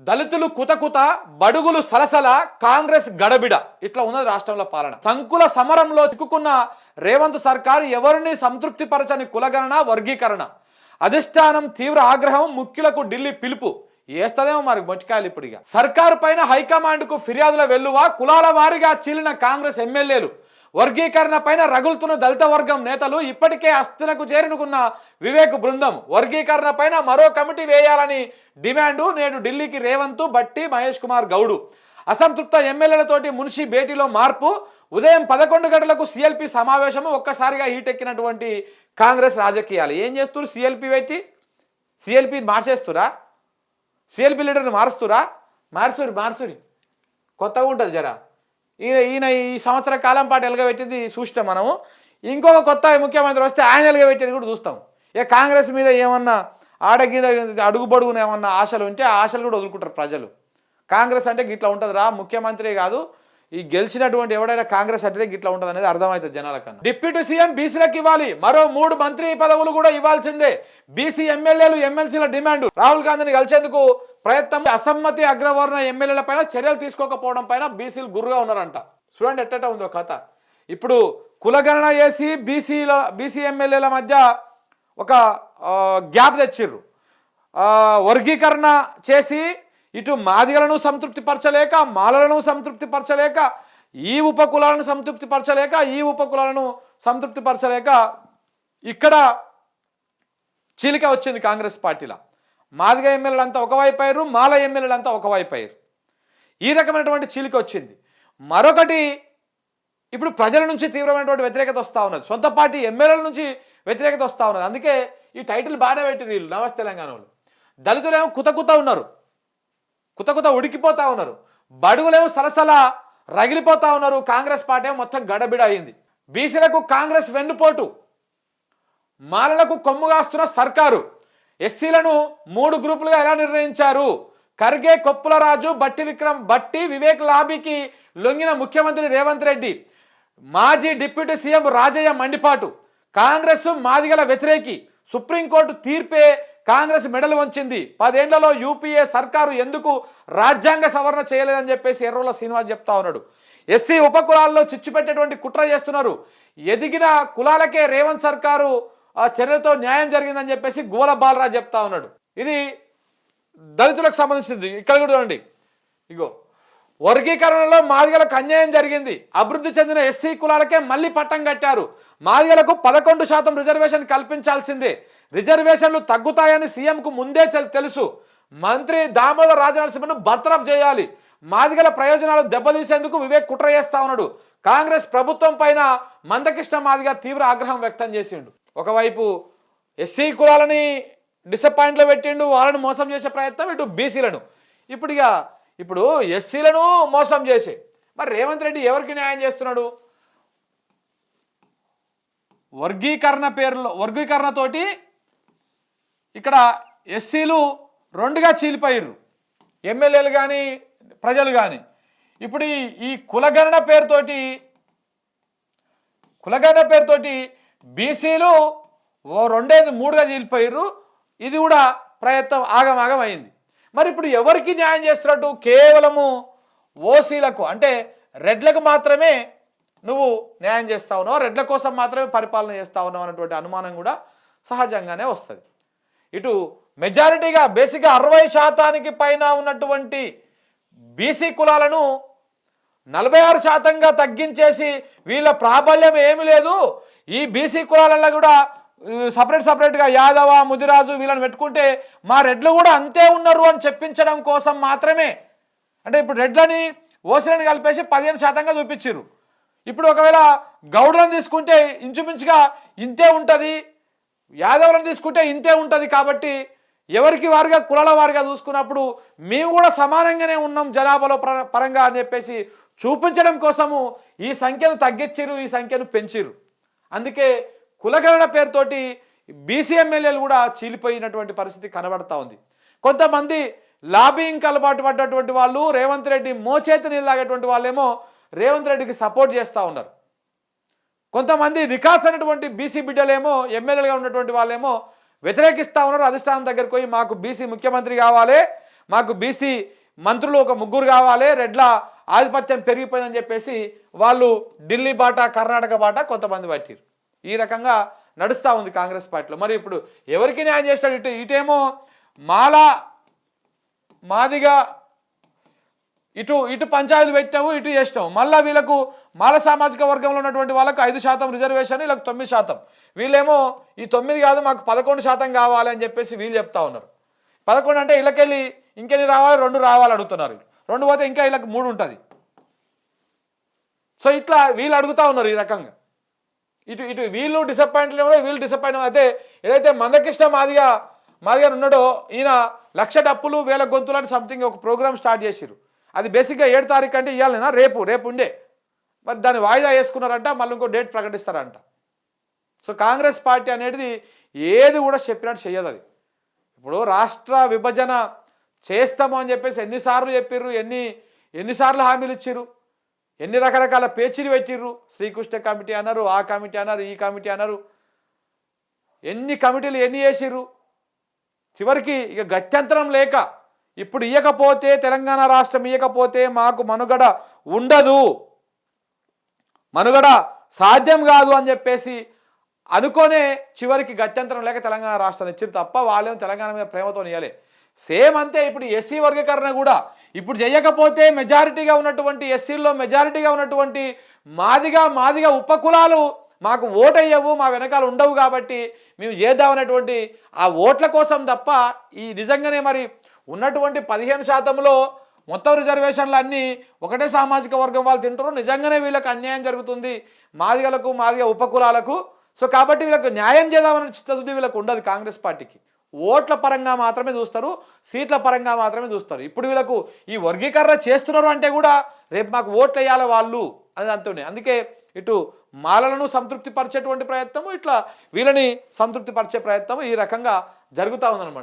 దళితులు కుతకుత, బడుగులు సలసల, కాంగ్రెస్ గడబిడ, ఇట్లా ఉన్నది రాష్ట్రంలో పాలన. సంకుల సమరంలో చిక్కుకున్న రేవంత్ సర్కార్ ఎవరిని సంతృప్తిపరచని కులగణన, వర్గీకరణ, అధిష్టానం తీవ్ర ఆగ్రహం, ముఖ్యులకు ఢిల్లీ పిలుపు. ఏస్తదేమో మరి మొట్టికాయలు. ఇప్పుడు ఇక సర్కారు పైన హైకమాండ్కు ఫిర్యాదుల వెల్లువ, కులాల వారీగా చీలిన కాంగ్రెస్ ఎమ్మెల్యేలు, వర్గీకరణ పైన రగులుతున్న దళిత వర్గం నేతలు, ఇప్పటికే అస్థినకు చేరుకున్న వివేక్ బృందం, వర్గీకరణ పైన మరో కమిటీ వేయాలని డిమాండు. నేడు ఢిల్లీకి రేవంత్, బట్టి, మహేష్ కుమార్ గౌడు. అసంతృప్త ఎమ్మెల్యేలతోటి మున్షి భేటీలో మార్పు. ఉదయం 11 గంటలకు సిఎల్పి సమావేశము. ఒక్కసారిగా హీటెక్కినటువంటి కాంగ్రెస్ రాజకీయాలు. ఏం చేస్తున్నారు? సిఎల్పి పెట్టి సిఎల్పి మార్చేస్తురా? సిఎల్పి లీడర్ని మారుస్తురా? మార్చురి కొత్తగా ఉంటుంది జరా. ఈయన ఈ సంవత్సర కాలం పాటు ఎలగబెట్టింది చూస్తాం మనము. ఇంకొక కొత్త ముఖ్యమంత్రి వస్తే ఆయన ఎలగబెట్టేది కూడా చూస్తాం. కాంగ్రెస్ మీద ఏమన్నా ఆడగీద అడుగుబడుగున ఏమన్నా ఆశలు ఉంటే ఆ ఆశలు కూడా వదులుకుంటారు ప్రజలు. కాంగ్రెస్ అంటే గిట్లా ఉంటుంది రా, ముఖ్యమంత్రి కాదు ఈ గెలిచినటువంటి ఎవడైనా కాంగ్రెస్ అంటే గిట్లా ఉంటుంది అనేది అర్థమవుతుంది జనాలకన్నా. డిప్యూటీ సీఎం బీసీలకు ఇవ్వాలి, మరో 3 మంత్రి పదవులు కూడా ఇవ్వాల్సిందే. బీసీ ఎమ్మెల్యేలు, ఎమ్మెల్సీల డిమాండ్. రాహుల్ గాంధీని కలిసేందుకు ప్రయత్నం. అసమ్మతి అగ్రవర్ణ ఎమ్మెల్యేల పైన చర్యలు తీసుకోకపోవడం పైన బీసీలు గుర్రుగా ఉన్నారంట. చూడండి ఎట్టట ఉందో కథ. ఇప్పుడు కులగణన చేసి బీసీ ఎమ్మెల్యేల మధ్య ఒక గ్యాప్ తెచ్చిర్రు. వర్గీకరణ చేసి ఇటు మాదిగలను సంతృప్తిపరచలేక, మాలలను సంతృప్తిపరచలేక, ఈ ఉపకులాలను సంతృప్తిపరచలేక, ఈ ఉపకులాలను సంతృప్తిపరచలేక ఇక్కడ చీలిక వచ్చింది కాంగ్రెస్ పార్టీలో. మాదిగ ఎమ్మెల్యేలంతా ఒకవైపు అయ్యారు, మాల ఎమ్మెల్యేలంతా ఒకవైపు అయ్యారు. ఈ రకమైనటువంటి చీలిక వచ్చింది. మరొకటి, ఇప్పుడు ప్రజల నుంచి తీవ్రమైనటువంటి వ్యతిరేకత వస్తూ ఉన్నది. సొంత పార్టీ ఎమ్మెల్యేల నుంచి వ్యతిరేకత వస్తూ ఉన్నది. అందుకే ఈ టైటిల్ బాగానే పెట్టిరు వీళ్ళు నమస్తే తెలంగాణ వాళ్ళు. దళితులేమో కుత ఉన్నారు, కుత ఉడికిపోతూ ఉన్నారు. బడుగులేమో సలసల రగిలిపోతూ ఉన్నారు. కాంగ్రెస్ పార్టీ మొత్తం గడబిడ అయింది. బీసీలకు కాంగ్రెస్ వెన్నుపోటు, మాలలకు కొమ్ముగాస్తున్న సర్కారు. ఎస్సీలను 3 గ్రూపులుగా ఎలా నిర్ణయించారు? ఖర్గే, కొప్పులరాజు, బట్టి వివేక్ లాబీకి లొంగిన ముఖ్యమంత్రి రేవంత్ రెడ్డి. మాజీ డిప్యూటీ సీఎం రాజయ్య మండిపాటు. కాంగ్రెస్ మాదిగల వ్యతిరేకి. సుప్రీంకోర్టు తీర్పే కాంగ్రెస్ మెడలు వంచింది. 10 ఏళ్లలో యూపీఏ సర్కారు ఎందుకు రాజ్యాంగ సవరణ చేయలేదని చెప్పేసి ఎర్రోల శ్రీనివాస్ చెప్తా ఉన్నాడు. ఎస్సీ ఉపకులాల్లో చిచ్చు పెట్టేటువంటి కుట్ర చేస్తున్నారు. ఎదిగిన కులాలకే రేవంత్ సర్కారు చర్యలతో న్యాయం జరిగిందని చెప్పేసి గోల బాలరాజు చెప్తా ఉన్నాడు. ఇది దళితులకు సంబంధించింది. ఇక్కడ కూడా చూడండి, ఇగో వర్గీకరణలో మాదిగలకు అన్యాయం జరిగింది. అభివృద్ధి చెందిన ఎస్సీ కులాలకే మళ్ళీ పట్టం కట్టారు. మాదిగలకు 11% రిజర్వేషన్ కల్పించాల్సిందే. రిజర్వేషన్లు తగ్గుతాయని సీఎంకు ముందే తెలుసు. మంత్రి దామోదర్ రాజనరసింహను బర్తరఫ్ చేయాలి. మాదిగల ప్రయోజనాలు దెబ్బతీసేందుకు వివేక్ కుట్ర చేస్తా ఉన్నాడు. కాంగ్రెస్ ప్రభుత్వం పైన మందకృష్ణ మాదిగ తీవ్ర ఆగ్రహం వ్యక్తం చేసిండు. ఒకవైపు ఎస్సీ కులాలని డిసప్పాయింట్లో పెట్టిండు, వాళ్ళని మోసం చేసే ప్రయత్నం. ఇటు బీసీలను ఇప్పుడు ఎస్సీలను మోసం చేసి మరి రేవంత్ రెడ్డి ఎవరికి న్యాయం చేస్తున్నాడు? వర్గీకరణతోటి ఇక్కడ ఎస్సీలు 2గా చీలిపోయారు, ఎమ్మెల్యేలు కానీ ప్రజలు కానీ. ఇప్పుడు ఈ కులగణన పేరుతోటి బీసీలు 2-3గా చీలిపోయారు. ఇది కూడా ప్రయత్నం ఆగమాగం అయింది. మరి ఇప్పుడు ఎవరికి న్యాయం చేస్తున్నట్టు? కేవలము ఓసీలకు, అంటే రెడ్లకు మాత్రమే నువ్వు న్యాయం చేస్తా ఉన్నావు, రెడ్ల కోసం మాత్రమే పరిపాలన చేస్తా ఉన్నావు అన్నటువంటి అనుమానం కూడా సహజంగానే వస్తుంది. ఇటు మెజారిటీగా బేసిక్గా 60% పైన ఉన్నటువంటి బీసీ కులాలను 46%గా తగ్గించేసి వీళ్ళ ప్రాబల్యం ఏమి లేదు, ఈ బీసీ కులాలలో కూడా సపరేట్గా యాదవ, ముదిరాజు వీళ్ళని పెట్టుకుంటే మా రెడ్లు కూడా అంతే ఉన్నారు అని చెప్పించడం కోసం మాత్రమే. అంటే ఇప్పుడు రెడ్లని ఓసీలను కలిపేసి 15%గా చూపించారు. ఇప్పుడు ఒకవేళ గౌడులను తీసుకుంటే ఇంచుమించుగా ఇంతే ఉంటుంది, యాదవులను తీసుకుంటే ఇంతే ఉంటుంది. కాబట్టి ఎవరికి వారుగా కులాల వారిగా చూసుకున్నప్పుడు మేము కూడా సమానంగానే ఉన్నాం జనాభాలో పరంగా అని చెప్పేసి చూపించడం కోసము ఈ సంఖ్యను తగ్గించారు, ఈ సంఖ్యను పెంచారు. అందుకే కులగణన పేరుతోటి బీసీ ఎమ్మెల్యేలు కూడా చీలిపోయినటువంటి పరిస్థితి కనబడతా ఉంది. కొంతమంది లాబింగ్ అలవాటు పడ్డటువంటి వాళ్ళు, రేవంత్ రెడ్డి మోచేతి నీళ్ళలాగేటువంటి వాళ్ళేమో రేవంత్ రెడ్డికి సపోర్ట్ చేస్తూ ఉన్నారు. కొంతమంది రికార్డ్స్ అనేటువంటి బీసీ బిడ్డలేమో, ఎమ్మెల్యేలుగా ఉన్నటువంటి వాళ్ళేమో వ్యతిరేకిస్తూ ఉన్నారు. అధిష్టానం దగ్గరికి పోయి మాకు బీసీ ముఖ్యమంత్రి కావాలి, మాకు బీసీ మంత్రులు ఒక ముగ్గురు కావాలి, రెడ్ల ఆధిపత్యం పెరిగిపోయిందని చెప్పేసి వాళ్ళు ఢిల్లీ బాట కర్ణాటక బాట కొంతమంది పట్టిరు. ఈ రకంగా నడుస్తూ ఉంది కాంగ్రెస్ పార్టీలో. మరి ఇప్పుడు ఎవరికి న్యాయం చేస్తాడు? ఇటేమో మాదిగా ఇటు పంచాయతీలు పెట్టినావు, ఇటు చేసినావు. మళ్ళీ వీళ్ళకు మాల సామాజిక వర్గంలో ఉన్నటువంటి వాళ్ళకు 5% రిజర్వేషన్, వీళ్ళకి 9%. వీళ్ళేమో ఈ 9 కాదు మాకు 11% కావాలి అని చెప్పేసి వీళ్ళు చెప్తా ఉన్నారు. 11 అంటే వీళ్ళకెళ్ళి ఇంకెన్ని రావాలి? 2 రావాలి అడుగుతున్నారు. 2 పోతే ఇంకా వీళ్ళకి 3 ఉంటుంది. సో ఇట్లా వీళ్ళు అడుగుతూ ఉన్నారు ఈ రకంగా. ఇటు వీళ్ళు డిసప్పాయింట్ కూడా, వీళ్ళు డిసప్పాయింట్. అయితే ఏదైతే మందకృష్ణ మాదిగా ఉన్నాడో ఈయన 1,00,000 డప్పులు 1,000 గొంతులు అని సంథింగ్ ఒక ప్రోగ్రామ్ స్టార్ట్ చేసిరు. అది బేసిక్గా 7 తారీఖు అంటే ఇవ్వాలన్నా రేపు ఉండే, మరి దాన్ని వాయిదా వేసుకున్నారంట, మళ్ళీ ఇంకో డేట్ ప్రకటిస్తారంట. సో కాంగ్రెస్ పార్టీ అనేది ఏది కూడా చెప్పినట్టు చెయ్యదు. అది ఇప్పుడు రాష్ట్ర విభజన చేస్తాము అని చెప్పేసి ఎన్నిసార్లు చెప్పిర్రు, ఎన్నిసార్లు హామీలు ఇచ్చిర్రు, ఎన్ని రకరకాల పేచీలు పెట్టిర్రు. శ్రీకృష్ణ కమిటీ అన్నారు, ఆ కమిటీ అన్నారు, ఈ కమిటీ అన్నారు, ఎన్ని కమిటీలు ఎన్ని చేసిర్రు. చివరికి ఇక గత్యంతరం లేక ఇప్పుడు ఇవ్వకపోతే, తెలంగాణ రాష్ట్రం ఇవ్వకపోతే మాకు మనుగడ ఉండదు, మనుగడ సాధ్యం కాదు అని చెప్పేసి అనుకోనే చివరికి గత్యంతరం లేక తెలంగాణ రాష్ట్రాన్ని ఇచ్చారు తప్ప వాళ్ళేమో తెలంగాణ మీద ప్రేమతో ఇవ్వలే. సేమ్ అంతే ఇప్పుడు ఎస్సీ వర్గీకరణ కూడా ఇప్పుడు చేయకపోతే మెజారిటీగా ఉన్నటువంటి ఎస్సీల్లో మెజారిటీగా ఉన్నటువంటి మాదిగా ఉపకులాలు మాకు ఓటు అయ్యవు, మా వెనకాల ఉండవు, కాబట్టి మేము చేద్దామనేటువంటి ఆ ఓట్ల కోసం తప్ప ఈ నిజంగానే మరి ఉన్నటువంటి 15%లో మొత్తం రిజర్వేషన్లు అన్నీ ఒకటే సామాజిక వర్గం వాళ్ళు తింటారు. నిజంగానే వీళ్ళకి అన్యాయం జరుగుతుంది మాదిగా ఉపకులాలకు. సో కాబట్టి వీళ్ళకు న్యాయం చేద్దామనే చిత్తశుద్ధి వీళ్ళకు ఉండదు. కాంగ్రెస్ పార్టీకి ఓట్ల పరంగా మాత్రమే చూస్తారు, సీట్ల పరంగా మాత్రమే చూస్తారు. ఇప్పుడు వీళ్ళకు ఈ వర్గీకరణ చేస్తున్నారు అంటే కూడా రేపు మాకు ఓట్లు వేయాలి వాళ్ళు అని అంతనే. అందుకే ఇటు మాలలను సంతృప్తి పరిచేటువంటి ప్రయత్నము, ఇట్లా వీళ్ళని సంతృప్తి పరిచే ప్రయత్నము ఈ రకంగా జరుగుతూ ఉందన్నమాట.